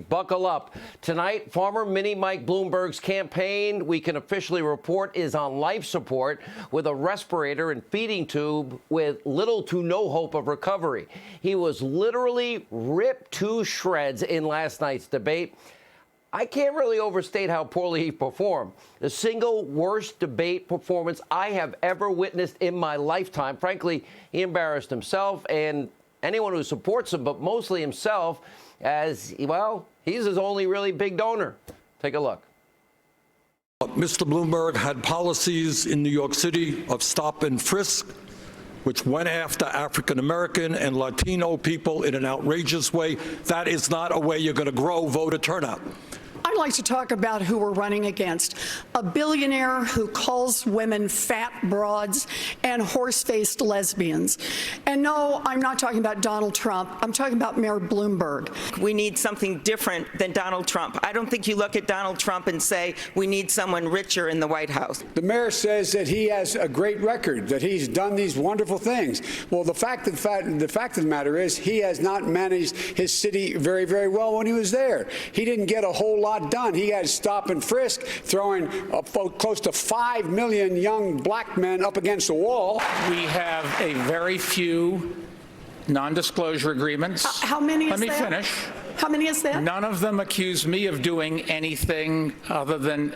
buckle up. Tonight, former mini Mike Bloomberg's campaign, we can officially report, is on life support with a respirator and feeding tube with little to no hope of recovery. He was literally ripped to shreds in last night's debate. I can't really overstate how poorly he performed. The single worst debate performance I have ever witnessed in my lifetime. Frankly, he embarrassed himself and anyone who supports him, but mostly himself, as, well, he's his only really big donor. Take a look. Mr. Bloomberg had policies in New York City of stop and frisk, which went after African-American and Latino people in an outrageous way. That is not a way you're going to grow voter turnout. I'd like to talk about who we're running against. A billionaire who calls women fat broads and horse-faced lesbians. And no, I'm not talking about Donald Trump. I'm talking about Mayor Bloomberg. We need something different than Donald Trump. I don't think you look at Donald Trump and say, we need someone richer in the White House. The mayor says that he has a great record, that he's done these wonderful things. Well, the fact of the matter is he has not managed his city very, very well when he was there. He didn't get a whole lot done. He had stop and frisk, throwing close to 5 million young black men up against the wall. We have a very few non-disclosure agreements. How many is Let me that? finish. How many is that? None of them accuse me of doing anything other than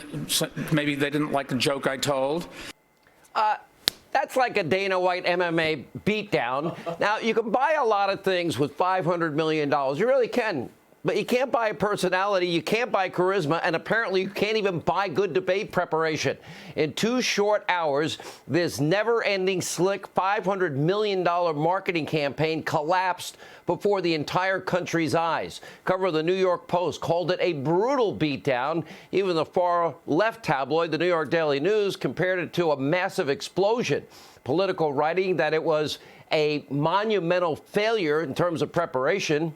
maybe they didn't like the joke I told. That's like a Dana White MMA beatdown. Now, you can buy a lot of things with $500 million. You really can. But you can't buy personality, you can't buy charisma, and apparently you can't even buy good debate preparation. In 2 short hours, this never-ending slick $500 million marketing campaign collapsed before the entire country's eyes. Cover of the New York Post called it a brutal beatdown. Even the far-left tabloid, the New York Daily News, compared it to a massive explosion. Political writing that it was a monumental failure in terms of preparation.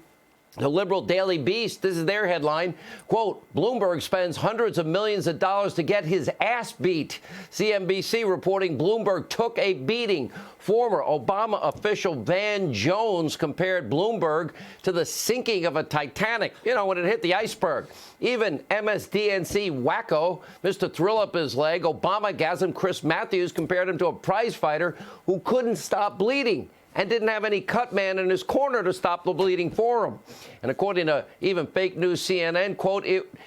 The liberal Daily Beast, this is their headline, quote, Bloomberg spends hundreds of millions of dollars to get his ass beat. CNBC reporting Bloomberg took a beating. Former Obama official Van Jones compared Bloomberg to the sinking of a Titanic, you know, when it hit the iceberg. Even MSDNC wacko, Mr. Thrill Up His Leg, Obama-gasm Chris Matthews compared him to a prize fighter who couldn't stop bleeding and didn't have any cut man in his corner to stop the bleeding for him. And according to even fake news CNN, quote,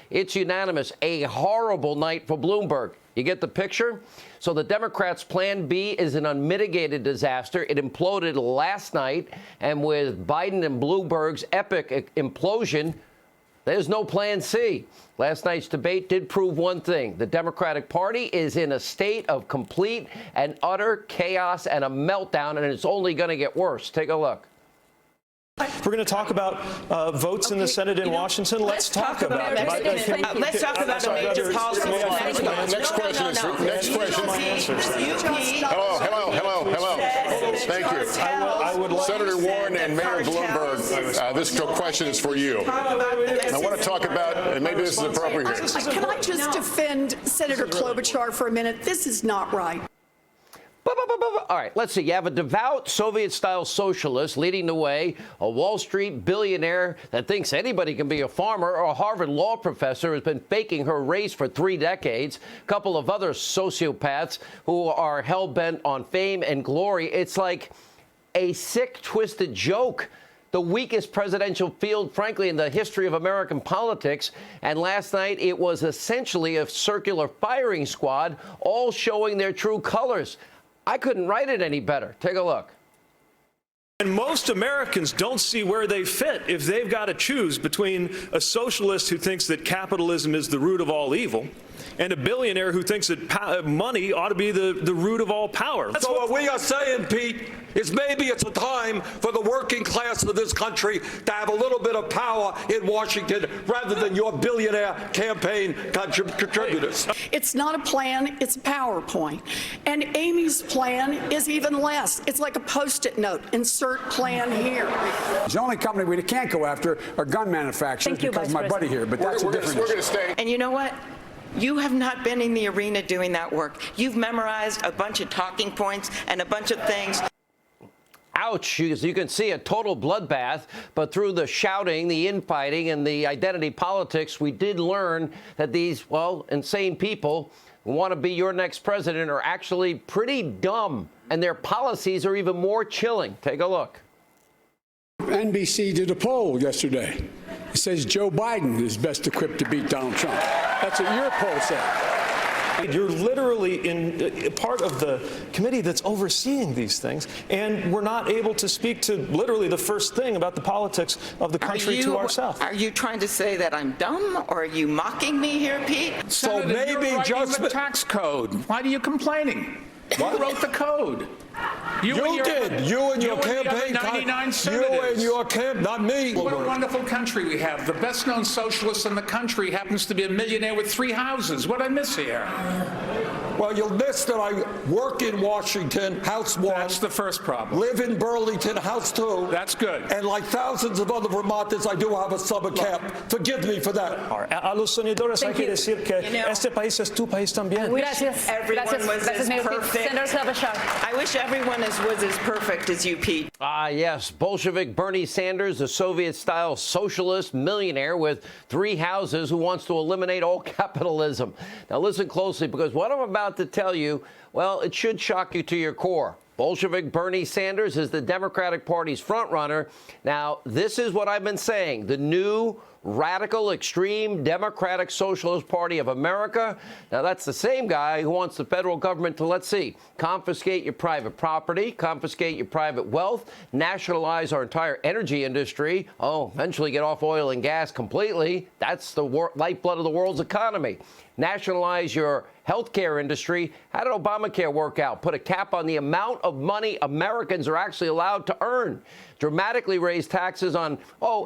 it's unanimous, a horrible night for Bloomberg. You get the picture? So the Democrats' plan B is an unmitigated disaster. It imploded last night, and with Biden and Bloomberg's epic implosion, there's no plan C. Last night's debate did prove one thing. The Democratic Party is in a state of complete and utter chaos and a meltdown, and it's only going to get worse. Take a look. We're going to talk about votes in the Senate in Washington. Let's talk about it. Let's talk about a major policy. Next question. Hello. Thank you. Senator Warren and Mayor Bloomberg, this question is for you. I want to talk about, and maybe this is appropriate here. Can I just defend Senator Klobuchar for a minute? This is not right. All right, let's see. You have a devout Soviet-style socialist leading the way, a Wall Street billionaire that thinks anybody can be a farmer, or a Harvard law professor who's been faking her race for 3 decades, a couple of other sociopaths who are hell-bent on fame and glory. It's like a sick, twisted joke. The weakest presidential field, frankly, in the history of American politics. And last night, it was essentially a circular firing squad, all showing their true colors. I couldn't write it any better. Take a look. And most Americans don't see where they fit if they've got to choose between a socialist who thinks that capitalism is the root of all evil and a billionaire who thinks that money ought to be the root of all power. So what we are saying, Pete, is maybe it's a time for the working class of this country to have a little bit of power in Washington rather than your billionaire campaign contributors. It's not a plan, it's a PowerPoint. And Amy's plan is even less. It's like a Post-it note. Insert plan here. The only company we can't go after are gun manufacturers because my buddy here, but that's a different issue. And you know what? You have not been in the arena doing that work. You've memorized a bunch of talking points and a bunch of things. ouch, you can see a total bloodbath. But through the shouting, the infighting, and the identity politics, we did learn that these, well, insane people who want to be your next president are actually pretty dumb, and their policies are even more chilling. Take a look. NBC did a poll yesterday. It says Joe Biden is best equipped to beat Donald Trump. That's what your poll said. You're literally in part of the committee that's overseeing these things, and we're not able to speak to literally the first thing about the politics of the country to ourselves. Are you trying to say that I'm dumb, or are you mocking me here, Pete? So maybe just the tax code. Why are you complaining? Who wrote the code? You did. You and your campaign. 99 you and your camp, not me. What a wonderful country we have. The best-known socialist in the country happens to be a millionaire with 3 houses. What did I miss here? Well, you'll miss that I work in Washington, House 1. That's the first problem. Live in Burlington, House 2. That's good. And like thousands of other Vermonters, I do have a summer camp. Forgive me for that. A los soñadores hay que decir que este país es tu país también. Gracias. Everyone was as perfect. I wish everyone was as perfect as you, Pete. Ah, yes, Bolshevik Bernie Sanders, the Soviet-style socialist millionaire with 3 houses who wants to eliminate all capitalism. Now listen closely, because what I'm about to tell you, well, it should shock you to your core. Bolshevik Bernie Sanders is the Democratic Party's frontrunner. Now, this is what I've been saying. The new radical, extreme Democratic Socialist Party of America. Now, that's the same guy who wants the federal government to, let's see, confiscate your private property, confiscate your private wealth, nationalize our entire energy industry, eventually get off oil and gas completely. That's the lifeblood of the world's economy. Nationalize your healthcare industry. How did Obamacare work out? Put a cap on the amount of money Americans are actually allowed to earn. Dramatically raise taxes on,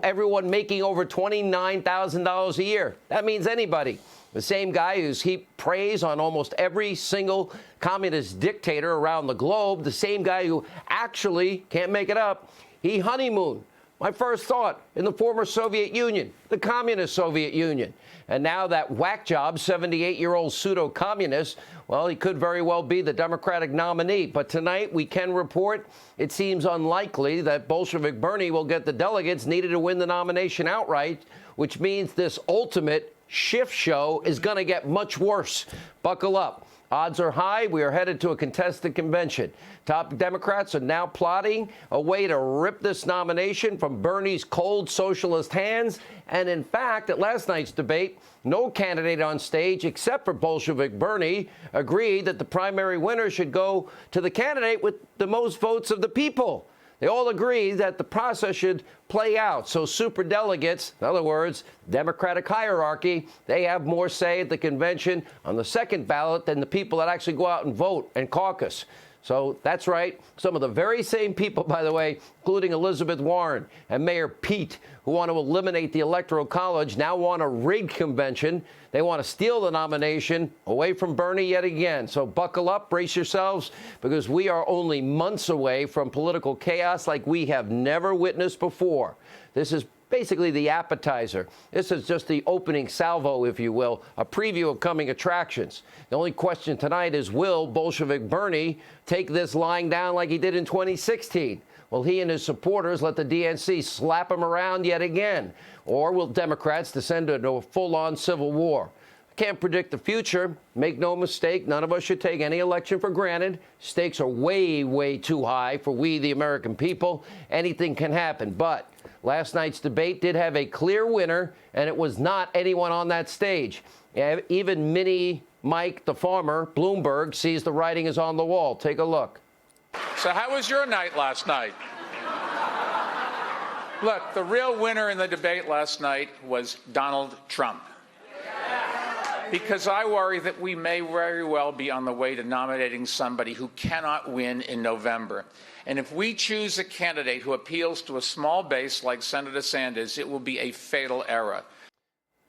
everyone making over $29,000 a year. That means anybody. The same guy who's heaped praise on almost every single communist dictator around the globe. The same guy who actually, can't make it up, he honeymooned. My first thought, in the former Soviet Union, the communist Soviet Union. And now that whack job, 78-year-old pseudo-communist, well, he could very well be the Democratic nominee. But tonight we can report it seems unlikely that Bolshevik Bernie will get the delegates needed to win the nomination outright, which means this ultimate shift show is going to get much worse. Buckle up. Odds are high. We are headed to a contested convention. Top Democrats are now plotting a way to rip this nomination from Bernie's cold socialist hands. And in fact, at last night's debate, no candidate on stage except for Bolshevik Bernie agreed that the primary winner should go to the candidate with the most votes of the people. They all agree that the process should play out. So superdelegates, in other words, Democratic hierarchy, they have more say at the convention on the second ballot than the people that actually go out and vote and caucus. So that's right. Some of the very same people, by the way, including Elizabeth Warren and Mayor Pete, who want to eliminate the Electoral College, now want a rigged convention. They want to steal the nomination away from Bernie yet again. So buckle up, brace yourselves, because we are only months away from political chaos like we have never witnessed before. This is basically the appetizer. This is just the opening salvo, if you will, a preview of coming attractions. The only question tonight is, will Bolshevik Bernie take this lying down like he did in 2016? Will he and his supporters let the DNC slap him around yet again? Or will Democrats descend into a full-on civil war? I can't predict the future. Make no mistake, none of us should take any election for granted. Stakes are way, way too high for we, the American people. Anything can happen. But last night's debate did have a clear winner, and it was not anyone on that stage. Even Mini Mike, the farmer, Bloomberg, sees the writing is on the wall. Take a look. So how was your night last night? Look, the real winner in the debate last night was Donald Trump. Because I worry that we may very well be on the way to nominating somebody who cannot win in November. And if we choose a candidate who appeals to a small base like Senator Sanders, it will be a fatal error.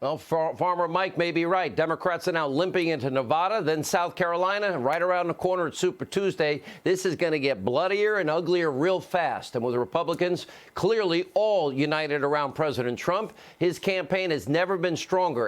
Well, Farmer Mike may be right. Democrats are now limping into Nevada, then South Carolina, right around the corner at Super Tuesday. This is going to get bloodier and uglier real fast. And with the Republicans clearly all united around President Trump, his campaign has never been stronger.